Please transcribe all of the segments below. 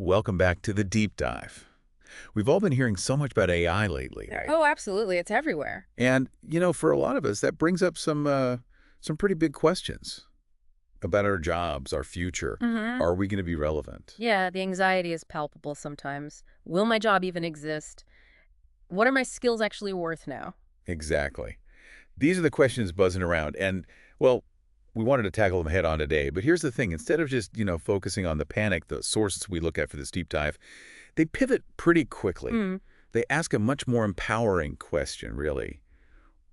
Welcome back to the Deep Dive. We've all been hearing so much about AI lately. Oh, absolutely. It's everywhere. And, for a lot of us, that brings up some pretty big questions about our jobs, our future. Are we going to be relevant? Yeah, the anxiety is palpable sometimes. Will my job even exist? What are my skills actually worth now? Exactly. These are the questions buzzing around. And, well, we wanted to tackle them head on today. But here's the thing. Instead of just, focusing on the panic, the sources we look at for this deep dive, they pivot pretty quickly. They ask a much more empowering question, really.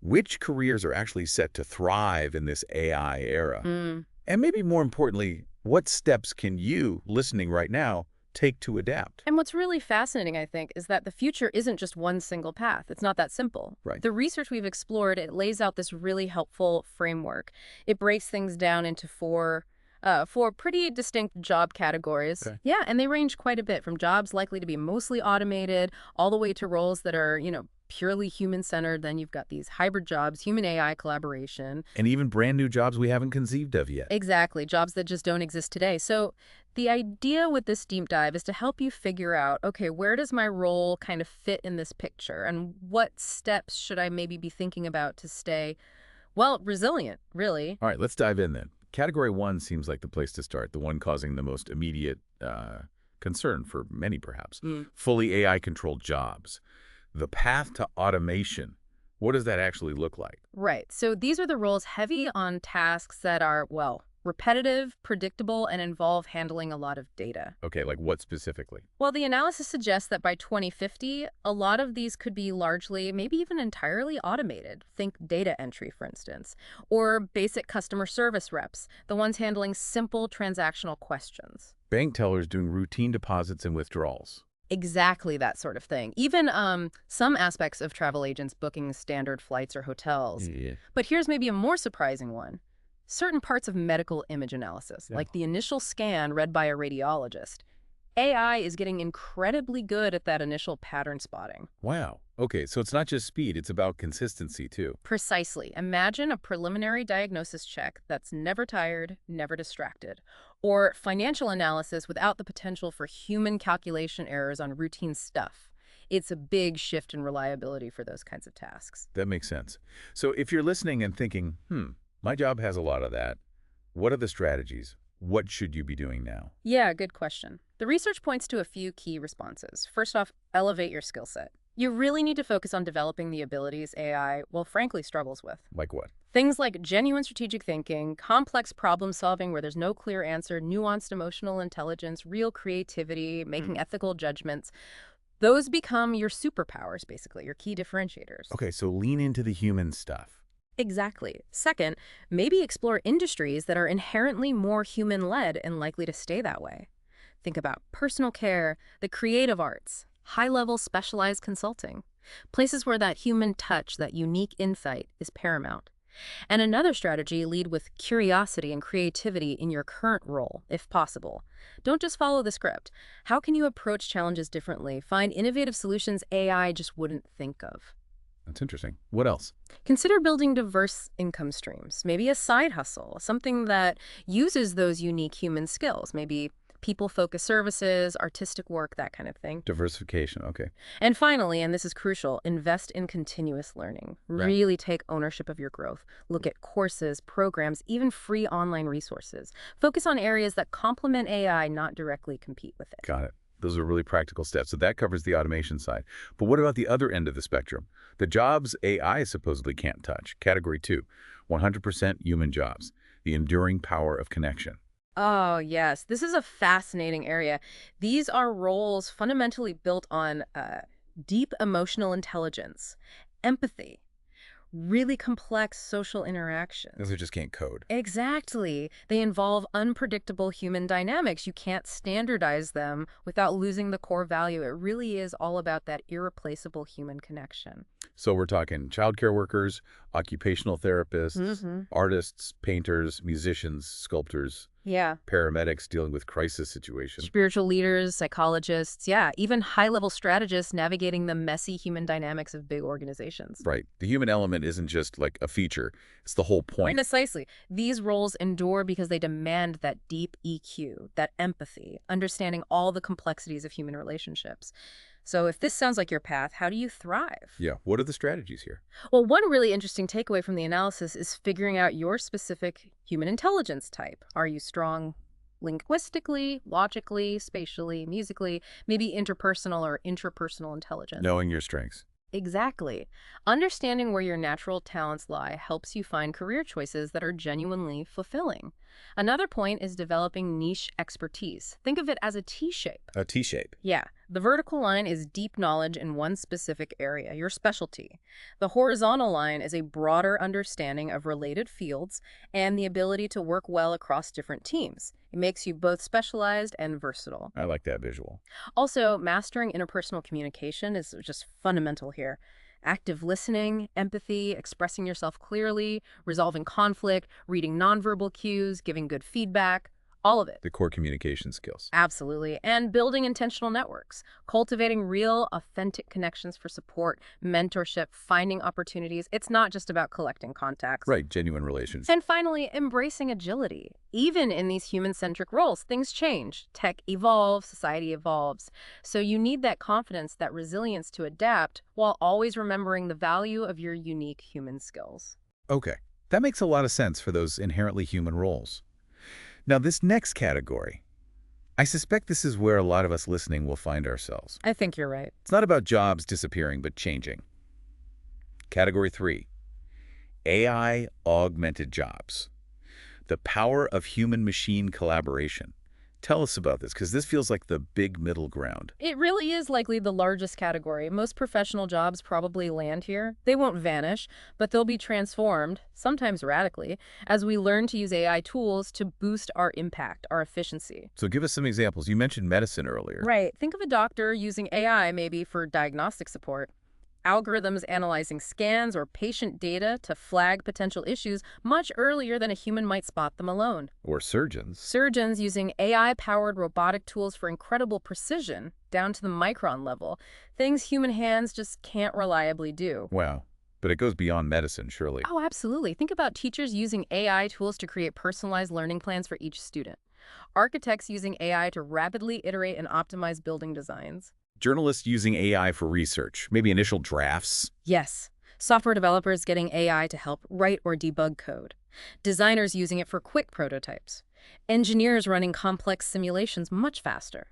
Which careers are actually set to thrive in this AI era? And maybe more importantly, what steps can you, listening right now, take to adapt? And what's really fascinating, I think, is that the future isn't just one single path. It's not that simple. Right. The research we've explored, it lays out this really helpful framework. It breaks things down into four pretty distinct job categories. Okay. Yeah, and they range quite a bit from jobs likely to be mostly automated all the way to roles that are, purely human-centered. Then you've got these hybrid jobs, human-AI collaboration. And even brand new jobs we haven't conceived of yet. Exactly, jobs that just don't exist today. So the idea with this deep dive is to help you figure out, okay, where does my role kind of fit in this picture? And what steps should I maybe be thinking about to stay, well, resilient, really? All right, let's dive in then. Category 1 seems like the place to start, the one causing the most immediate concern for many, perhaps. Fully AI-controlled jobs. The path to automation. What does that actually look like? Right. So these are the roles heavy on tasks that are, well, repetitive, predictable, and involve handling a lot of data. Okay, like what specifically? Well, the analysis suggests that by 2050, a lot of these could be largely, maybe even entirely automated. Think data entry, for instance, or basic customer service reps, the ones handling simple transactional questions. Bank tellers doing routine deposits and withdrawals. Exactly that sort of thing. Even some aspects of travel agents booking standard flights or hotels. Yeah. But here's maybe a more surprising one. Certain parts of medical image analysis, like the initial scan read by a radiologist. AI is getting incredibly good at that initial pattern spotting. Wow. Okay, so it's not just speed, it's about consistency too. Precisely. Imagine a preliminary diagnosis check that's never tired, never distracted. Or financial analysis without the potential for human calculation errors on routine stuff. It's a big shift in reliability for those kinds of tasks. That makes sense. So if you're listening and thinking, my job has a lot of that, what are the strategies? What should you be doing now? Yeah, good question. The research points to a few key responses. First off, elevate your skill set. You really need to focus on developing the abilities AI, well, frankly, struggles with. Like what? Things like genuine strategic thinking, complex problem solving where there's no clear answer, nuanced emotional intelligence, real creativity, making ethical judgments. Those become your superpowers, basically, your key differentiators. Okay, so lean into the human stuff. Exactly. Second, maybe explore industries that are inherently more human-led and likely to stay that way. Think about personal care, the creative arts, high-level specialized consulting, places where that human touch, that unique insight is paramount. And another strategy, lead with curiosity and creativity in your current role, if possible. Don't just follow the script. How can you approach challenges differently? Find innovative solutions AI just wouldn't think of. That's interesting. What else? Consider building diverse income streams, maybe a side hustle, something that uses those unique human skills, maybe people-focused services, artistic work, that kind of thing. Diversification, okay. And finally, and this is crucial, invest in continuous learning. Right. Really take ownership of your growth. Look at courses, programs, even free online resources. Focus on areas that complement AI, not directly compete with it. Got it. Those are really practical steps. So that covers the automation side. But what about the other end of the spectrum? The jobs AI supposedly can't touch. Category 2, 100% human jobs. The enduring power of connection. Oh, yes. This is a fascinating area. These are roles fundamentally built on deep emotional intelligence, empathy, really complex social interactions. Those who just can't code. Exactly. They involve unpredictable human dynamics. You can't standardize them without losing the core value. It really is all about that irreplaceable human connection. So we're talking childcare workers, occupational therapists, artists, painters, musicians, sculptors, Yeah. paramedics dealing with crisis situations. Spiritual leaders, psychologists, yeah, even high-level strategists navigating the messy human dynamics of big organizations. Right. The human element isn't just like a feature. It's the whole point. Precisely. These roles endure because they demand that deep EQ, that empathy, understanding all the complexities of human relationships. So if this sounds like your path, how do you thrive? Yeah. What are the strategies here? Well, one really interesting takeaway from the analysis is figuring out your specific human intelligence type. Are you strong linguistically, logically, spatially, musically, maybe interpersonal or intrapersonal intelligence? Knowing your strengths. Exactly. Understanding where your natural talents lie helps you find career choices that are genuinely fulfilling. Another point is developing niche expertise. Think of it as a T-shape. A T-shape. Yeah, the vertical line is deep knowledge in one specific area, your specialty. The horizontal line is a broader understanding of related fields and the ability to work well across different teams. It makes you both specialized and versatile. I like that visual. Also, mastering interpersonal communication is just fundamental here. Active listening, empathy, expressing yourself clearly, resolving conflict, reading nonverbal cues, giving good feedback, all of it. The core communication skills. Absolutely. And building intentional networks, cultivating real, authentic connections for support, mentorship, finding opportunities. It's not just about collecting contacts. Right, genuine relations. And finally, embracing agility. Even in these human-centric roles, things change. Tech evolves, society evolves. So you need that confidence, that resilience to adapt while always remembering the value of your unique human skills. Okay, that makes a lot of sense for those inherently human roles. Now, this next category, I suspect this is where a lot of us listening will find ourselves. I think you're right. It's not about jobs disappearing, but changing. Category 3, AI-augmented jobs. The power of human-machine collaboration. Tell us about this, because this feels like the big middle ground. It really is likely the largest category. Most professional jobs probably land here. They won't vanish, but they'll be transformed, sometimes radically, as we learn to use AI tools to boost our impact, our efficiency. So give us some examples. You mentioned medicine earlier. Right. Think of a doctor using AI maybe for diagnostic support. Algorithms analyzing scans or patient data to flag potential issues much earlier than a human might spot them alone. Or surgeons. Surgeons using AI-powered robotic tools for incredible precision, down to the micron level, things human hands just can't reliably do. Wow. But it goes beyond medicine, surely. Oh, absolutely. Think about teachers using AI tools to create personalized learning plans for each student. Architects using AI to rapidly iterate and optimize building designs. Journalists using AI for research, maybe initial drafts. Yes. Software developers getting AI to help write or debug code. Designers using it for quick prototypes. Engineers running complex simulations much faster.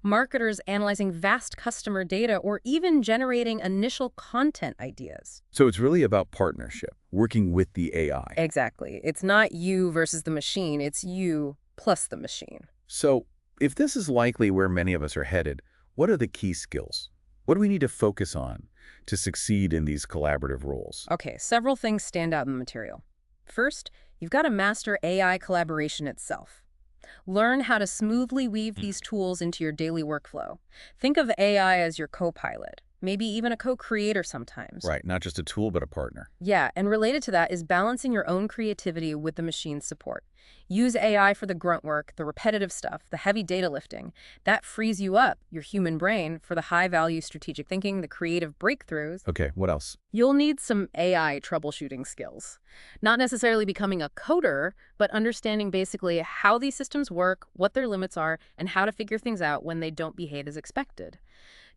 Marketers analyzing vast customer data or even generating initial content ideas. So it's really about partnership, working with the AI. Exactly. It's not you versus the machine. It's you plus the machine. So if this is likely where many of us are headed, what are the key skills? What do we need to focus on to succeed in these collaborative roles? Okay, several things stand out in the material. First, you've got to master AI collaboration itself. Learn how to smoothly weave these tools into your daily workflow. Think of AI as your co-pilot, maybe even a co-creator sometimes. Right, not just a tool, but a partner. Yeah, and related to that is balancing your own creativity with the machine's support. Use AI for the grunt work, the repetitive stuff, the heavy data lifting. That frees you up, your human brain, for the high-value strategic thinking, the creative breakthroughs. Okay, what else? You'll need some AI troubleshooting skills. Not necessarily becoming a coder, but understanding basically how these systems work, what their limits are, and how to figure things out when they don't behave as expected.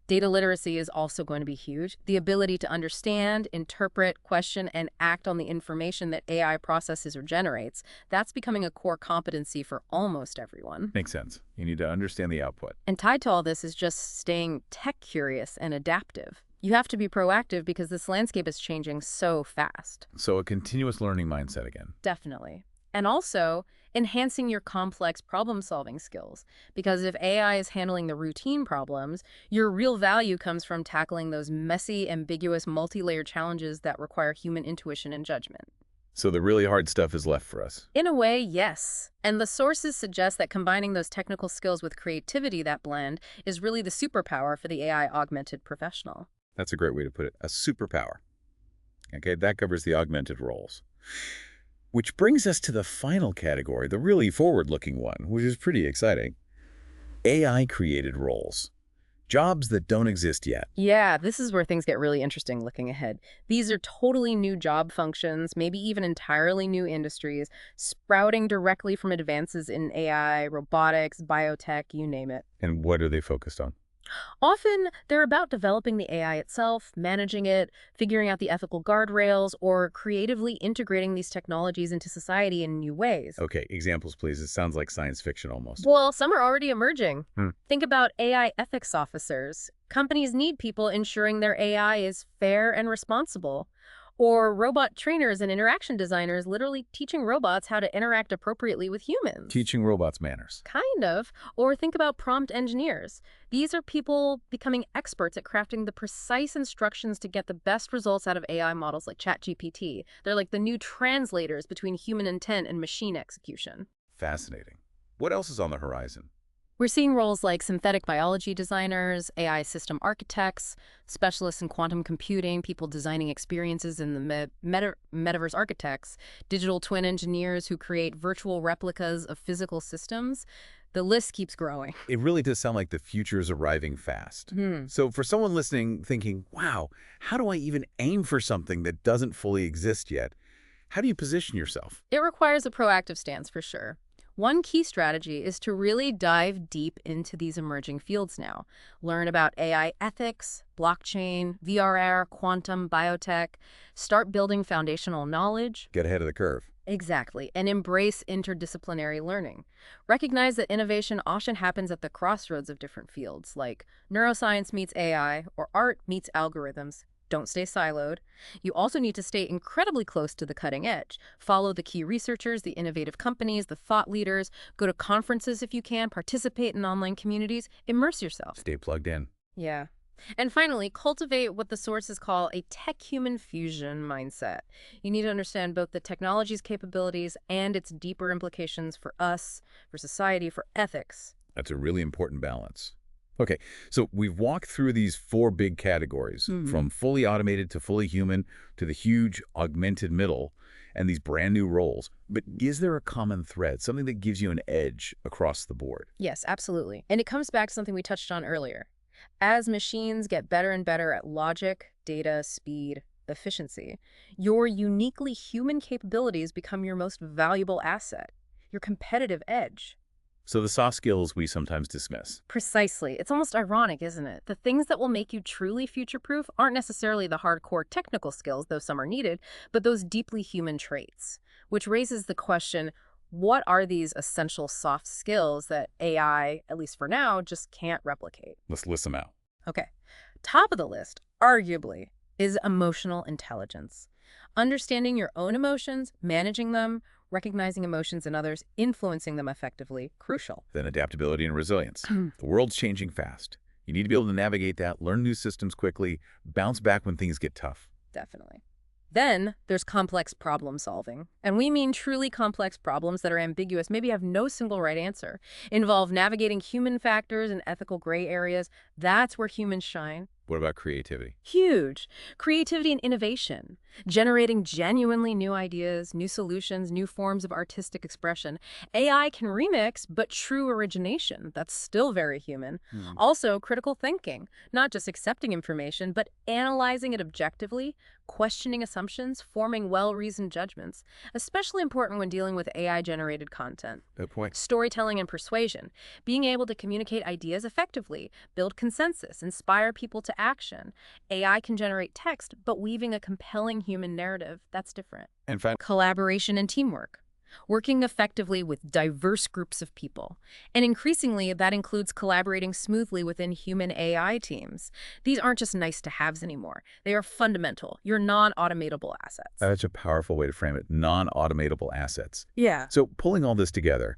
Data literacy is also going to be huge. The ability to understand, interpret, question, and act on the information that AI processes or generates, that's becoming a core competency for almost everyone. Makes sense. You need to understand the output. And tied to all this is just staying tech curious and adaptive. You have to be proactive because this landscape is changing so fast. So a continuous learning mindset again. Definitely. And also, enhancing your complex problem-solving skills. Because if AI is handling the routine problems, your real value comes from tackling those messy, ambiguous, multi-layered challenges that require human intuition and judgment. So the really hard stuff is left for us. In a way, yes. And the sources suggest that combining those technical skills with creativity, that blend, is really the superpower for the AI-augmented professional. That's a great way to put it. A superpower. Okay, that covers the augmented roles. Which brings us to the final category, the really forward-looking one, which is pretty exciting. AI-created roles. Jobs that don't exist yet. Yeah, this is where things get really interesting looking ahead. These are totally new job functions, maybe even entirely new industries, sprouting directly from advances in AI, robotics, biotech, you name it. And what are they focused on? Often, they're about developing the AI itself, managing it, figuring out the ethical guardrails, or creatively integrating these technologies into society in new ways. Okay, examples, please. It sounds like science fiction almost. Well, some are already emerging. Hmm. Think about AI ethics officers. Companies need people ensuring their AI is fair and responsible. Or robot trainers and interaction designers literally teaching robots how to interact appropriately with humans. Teaching robots manners. Kind of. Or think about prompt engineers. These are people becoming experts at crafting the precise instructions to get the best results out of AI models like ChatGPT. They're like the new translators between human intent and machine execution. Fascinating. What else is on the horizon? We're seeing roles like synthetic biology designers, AI system architects, specialists in quantum computing, people designing experiences in the metaverse architects, digital twin engineers who create virtual replicas of physical systems. The list keeps growing. It really does sound like the future is arriving fast. So for someone listening thinking, wow, how do I even aim for something that doesn't fully exist yet? How do you position yourself? It requires a proactive stance for sure. One key strategy is to really dive deep into these emerging fields now. Learn about AI ethics, blockchain, VRR, quantum, biotech. Start building foundational knowledge. Get ahead of the curve. Exactly, and embrace interdisciplinary learning. Recognize that innovation often happens at the crossroads of different fields, like neuroscience meets AI or art meets algorithms. Don't stay siloed. You also need to stay incredibly close to the cutting edge. Follow the key researchers, the innovative companies, the thought leaders. Go to conferences if you can. Participate in online communities. Immerse yourself. Stay plugged in. Yeah. And finally, cultivate what the sources call a tech-human fusion mindset. You need to understand both the technology's capabilities and its deeper implications for us, for society, for ethics. That's a really important balance. Okay, so we've walked through these 4 big categories, from fully automated to fully human to the huge augmented middle and these brand new roles. But is there a common thread, something that gives you an edge across the board? Yes, absolutely. And it comes back to something we touched on earlier. As machines get better and better at logic, data, speed, efficiency, your uniquely human capabilities become your most valuable asset, your competitive edge. So the soft skills we sometimes dismiss. Precisely. It's almost ironic, isn't it? The things that will make you truly future-proof aren't necessarily the hardcore technical skills, though some are needed, but those deeply human traits, which raises the question, what are these essential soft skills that AI, at least for now, just can't replicate? Let's list them out. Okay. Top of the list, arguably, is emotional intelligence. Understanding your own emotions, managing them, recognizing emotions in others, influencing them effectively, crucial. Then adaptability and resilience. The world's changing fast. You need to be able to navigate that, learn new systems quickly, bounce back when things get tough. Definitely. Then there's complex problem solving. And we mean truly complex problems that are ambiguous, maybe have no single right answer, involve navigating human factors and ethical gray areas. That's where humans shine. What about creativity? Huge. Creativity and innovation. Generating genuinely new ideas, new solutions, new forms of artistic expression. AI can remix, but true origination, that's still very human. Also, critical thinking. Not just accepting information, but analyzing it objectively, questioning assumptions, forming well-reasoned judgments. Especially important when dealing with AI-generated content. Good point. Storytelling and persuasion. Being able to communicate ideas effectively, build consensus, inspire people to action. AI can generate text, but weaving a compelling human narrative, that's different. And finally, Collaboration and teamwork. Working effectively with diverse groups of people. And increasingly, that includes collaborating smoothly within human AI teams. These aren't just nice-to-haves anymore. They are fundamental, your non-automatable assets. that's a powerful way to frame it, non-automatable assets. Yeah. So pulling all this together,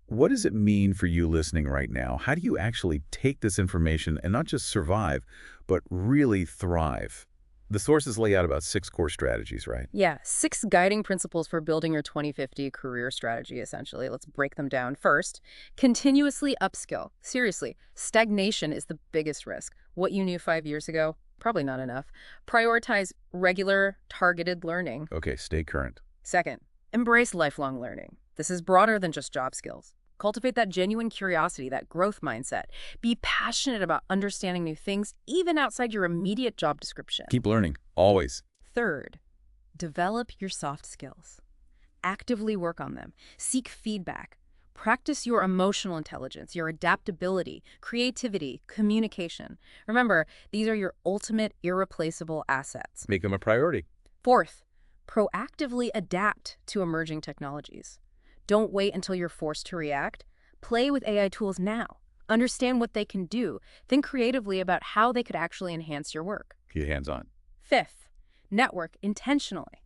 what does it mean for you listening right now? How do you actually take this information and not just survive, but really thrive? The sources lay out about 6 core strategies, right? Yeah, 6 guiding principles for building your 2050 career strategy, essentially. Let's break them down. First, continuously upskill. Seriously, stagnation is the biggest risk. What you knew 5 years ago, Probably not enough. Prioritize regular, targeted learning. Okay, stay current. Second, embrace lifelong learning. This is broader than just job skills. Cultivate that genuine curiosity, that growth mindset. Be passionate about understanding new things, even outside your immediate job description. Keep learning, always. Third, develop your soft skills. Actively work on them. Seek feedback. Practice your emotional intelligence, your adaptability, creativity, communication. Remember, these are your ultimate irreplaceable assets. Make them a priority. Fourth, proactively adapt to emerging technologies. Don't wait until you're forced to react. Play with AI tools now. Understand what they can do. Think creatively about how they could actually enhance your work. Get hands-on. Fifth, network intentionally.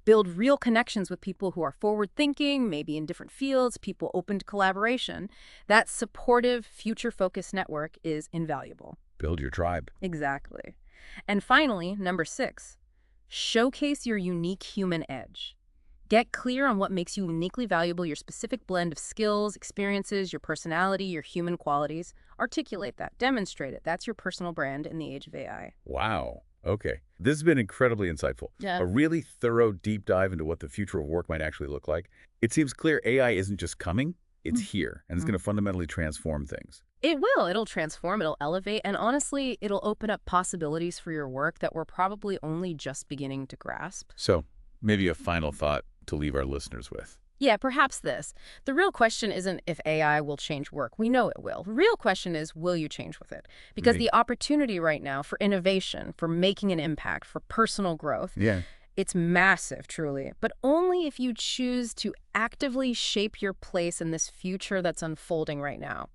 Build real connections with people who are forward-thinking, maybe in different fields, people open to collaboration. That supportive, future-focused network is invaluable. Build your tribe. Exactly. And finally, number 6, showcase your unique human edge. Get clear on what makes you uniquely valuable, your specific blend of skills, experiences, your personality, your human qualities. Articulate that, demonstrate it. That's your personal brand in the age of AI. Wow. Okay. This has been incredibly insightful. Yeah. A really thorough deep dive into what the future of work might actually look like. It seems clear AI isn't just coming, it's here, and it's going to fundamentally transform things. It will. It'll transform, it'll elevate, and honestly, it'll open up possibilities for your work that we're probably only just beginning to grasp. So, maybe a final thought to leave our listeners with. Yeah, perhaps this. The real question isn't if AI will change work. We know it will. The real question is, will you change with it? Because the opportunity right now for innovation, for making an impact, for personal growth, it's massive, truly. But only if you choose to actively shape your place in this future that's unfolding right now.